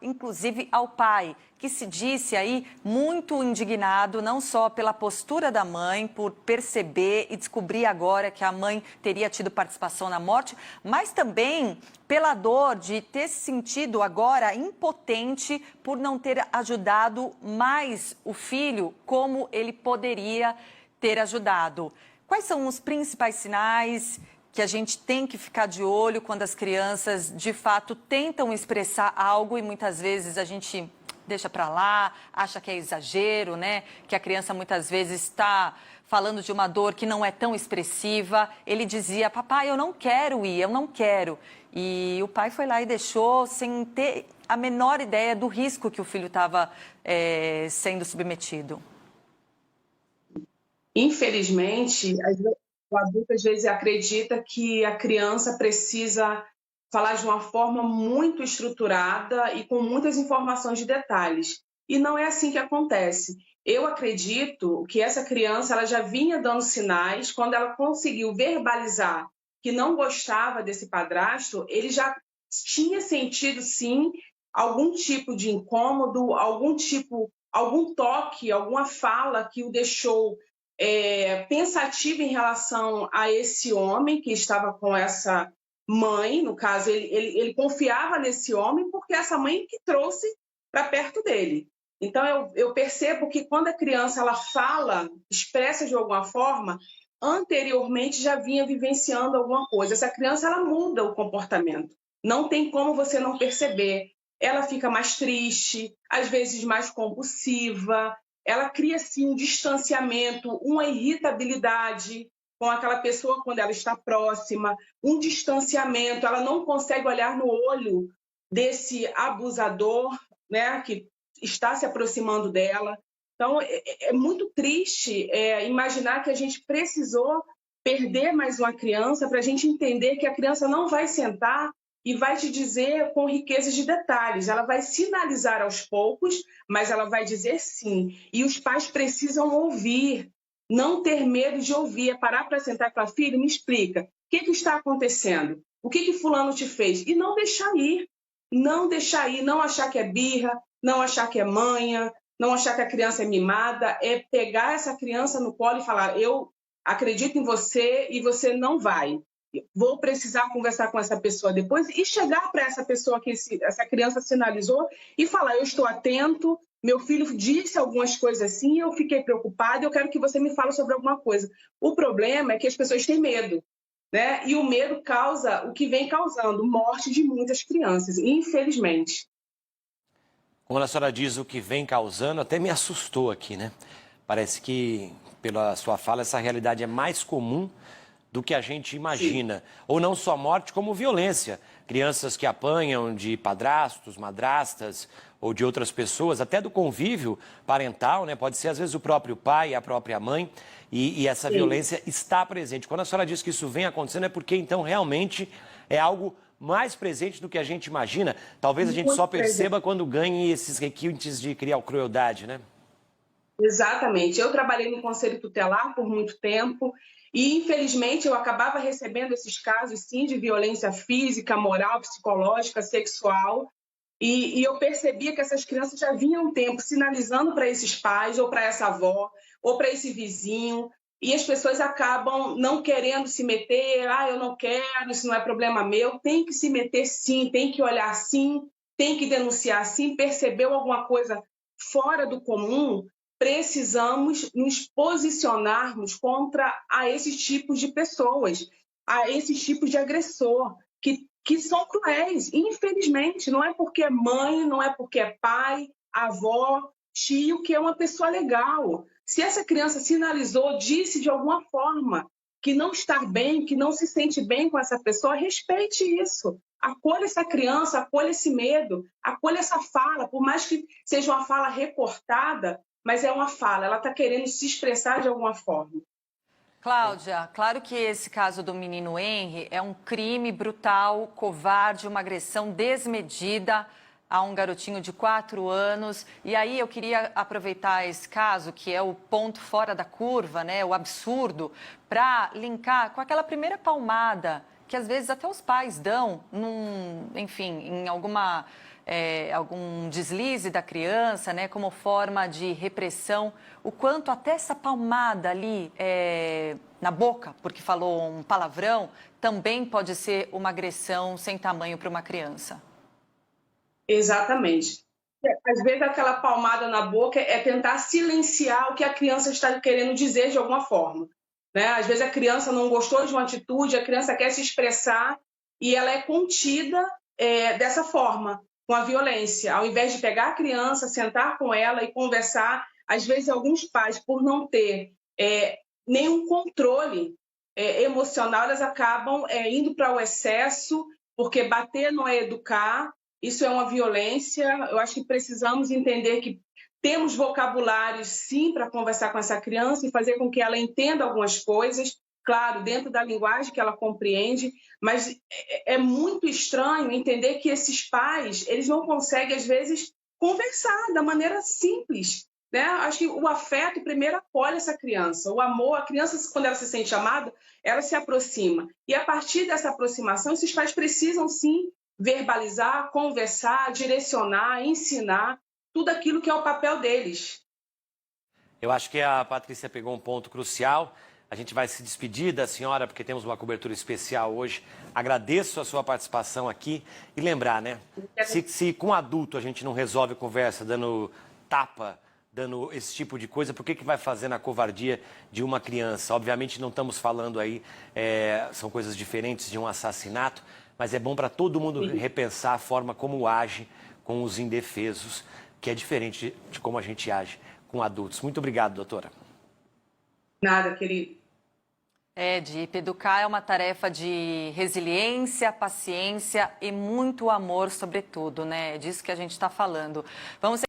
inclusive ao pai, que se disse aí muito indignado, não só pela postura da mãe, por perceber e descobrir agora que a mãe teria tido participação na morte, mas também pela dor de ter se sentido agora impotente por não ter ajudado mais o filho como ele poderia ter ajudado. Quais são os principais sinais que a gente tem que ficar de olho quando as crianças, de fato, tentam expressar algo e muitas vezes a gente deixa para lá, acha que é exagero, né? Que a criança muitas vezes está falando de uma dor que não é tão expressiva. Ele dizia, papai, eu não quero ir, eu não quero. E o pai foi lá e deixou sem ter a menor ideia do risco que o filho estava sendo submetido. Infelizmente, o adulto às vezes acredita que a criança precisa falar de uma forma muito estruturada e com muitas informações de detalhes. E não é assim que acontece. Eu acredito que essa criança ela já vinha dando sinais, quando ela conseguiu verbalizar que não gostava desse padrasto, ele já tinha sentido, sim, algum tipo de incômodo, algum toque, alguma fala que o deixou pensativo em relação a esse homem que estava com essa mãe. No caso, ele confiava nesse homem porque essa mãe que trouxe para perto dele. Então, eu percebo que quando a criança ela fala, expressa de alguma forma, anteriormente já vinha vivenciando alguma coisa. Essa criança ela muda o comportamento. Não tem como você não perceber. Ela fica mais triste, às vezes mais compulsiva, ela cria, sim, um distanciamento, uma irritabilidade com aquela pessoa quando ela está próxima, um distanciamento, ela não consegue olhar no olho desse abusador, né, que está se aproximando dela. Então, é muito triste imaginar que a gente precisou perder mais uma criança para a gente entender que a criança não vai sentar e vai te dizer com riqueza de detalhes. Ela vai sinalizar aos poucos, mas ela vai dizer sim. E os pais precisam ouvir, não ter medo de ouvir, é parar para sentar e falar, filho, me explica, o que está acontecendo? O que fulano te fez? E não deixar ir, não achar que é birra, não achar que é manha, não achar que a criança é mimada, é pegar essa criança no colo e falar, eu acredito em você e você não vai. Vou precisar conversar com essa pessoa depois e chegar para essa pessoa que essa criança sinalizou e falar, eu estou atento, meu filho disse algumas coisas assim, eu fiquei preocupada, eu quero que você me fale sobre alguma coisa. O problema é que as pessoas têm medo, né? E o medo causa o que vem causando, morte de muitas crianças, infelizmente. Quando a senhora diz o que vem causando, até me assustou aqui, né? Parece que, pela sua fala, essa realidade é mais comum do que a gente imagina. Sim. Ou não só morte, como violência. Crianças que apanham de padrastos, madrastas ou de outras pessoas, até do convívio parental, né? Pode ser, às vezes, o próprio pai, a própria mãe, e essa Sim. violência está presente. Quando a senhora diz que isso vem acontecendo, é porque, então, realmente é algo mais presente do que a gente imagina. Talvez a gente só perceba quando ganhe esses requintes de crueldade, né? Exatamente. Eu trabalhei no Conselho Tutelar por muito tempo e, infelizmente, eu acabava recebendo esses casos, sim, de violência física, moral, psicológica, sexual. E eu percebia que essas crianças já vinham um tempo sinalizando para esses pais, ou para essa avó, ou para esse vizinho, e as pessoas acabam não querendo se meter, eu não quero, isso não é problema meu. Tem que se meter sim, tem que olhar sim, tem que denunciar sim, percebeu alguma coisa fora do comum, precisamos nos posicionarmos contra esses tipos de pessoas, a esses tipos de agressor, que são cruéis, infelizmente. Não é porque é mãe, não é porque é pai, avó, tio, que é uma pessoa legal. Se essa criança sinalizou, disse de alguma forma que não está bem, que não se sente bem com essa pessoa, respeite isso. Acolha essa criança, acolha esse medo, acolha essa fala, por mais que seja uma fala recortada, mas é uma fala, ela está querendo se expressar de alguma forma. Cláudia, claro que esse caso do menino Henry é um crime brutal, covarde, uma agressão desmedida a um garotinho de 4 anos. E aí eu queria aproveitar esse caso, que é o ponto fora da curva, né, o absurdo, para linkar com aquela primeira palmada que às vezes até os pais dão, enfim, em alguma algum deslize da criança, né, como forma de repressão, o quanto até essa palmada ali na boca, porque falou um palavrão, também pode ser uma agressão sem tamanho para uma criança. Exatamente. Às vezes aquela palmada na boca é tentar silenciar o que a criança está querendo dizer de alguma forma, né? Às vezes a criança não gostou de uma atitude, a criança quer se expressar e ela é contida dessa forma, com a violência. Ao invés de pegar a criança, sentar com ela e conversar, às vezes alguns pais, por não ter nenhum controle emocional, elas acabam indo para o excesso, porque bater não é educar. Isso é uma violência. Eu acho que precisamos entender que temos vocabulários, sim, para conversar com essa criança e fazer com que ela entenda algumas coisas, claro, dentro da linguagem que ela compreende, mas é muito estranho entender que esses pais, eles não conseguem, às vezes, conversar da maneira simples, né? Acho que o afeto primeiro acolhe essa criança, o amor, a criança, quando ela se sente amada, ela se aproxima. E a partir dessa aproximação, esses pais precisam, sim, verbalizar, conversar, direcionar, ensinar, tudo aquilo que é o papel deles. Eu acho que a Patrícia pegou um ponto crucial. A gente vai se despedir da senhora, porque temos uma cobertura especial hoje. Agradeço a sua participação aqui. E lembrar, né? Se com adulto a gente não resolve conversa dando tapa, dando esse tipo de coisa, por que vai fazer na covardia de uma criança? Obviamente não estamos falando aí, são coisas diferentes de um assassinato, mas é bom para todo mundo repensar a forma como age com os indefesos, que é diferente de como a gente age com adultos. Muito obrigado, doutora. Nada, querido. Dipe, educar é uma tarefa de resiliência, paciência e muito amor, sobretudo, né? É disso que a gente está falando. Vamos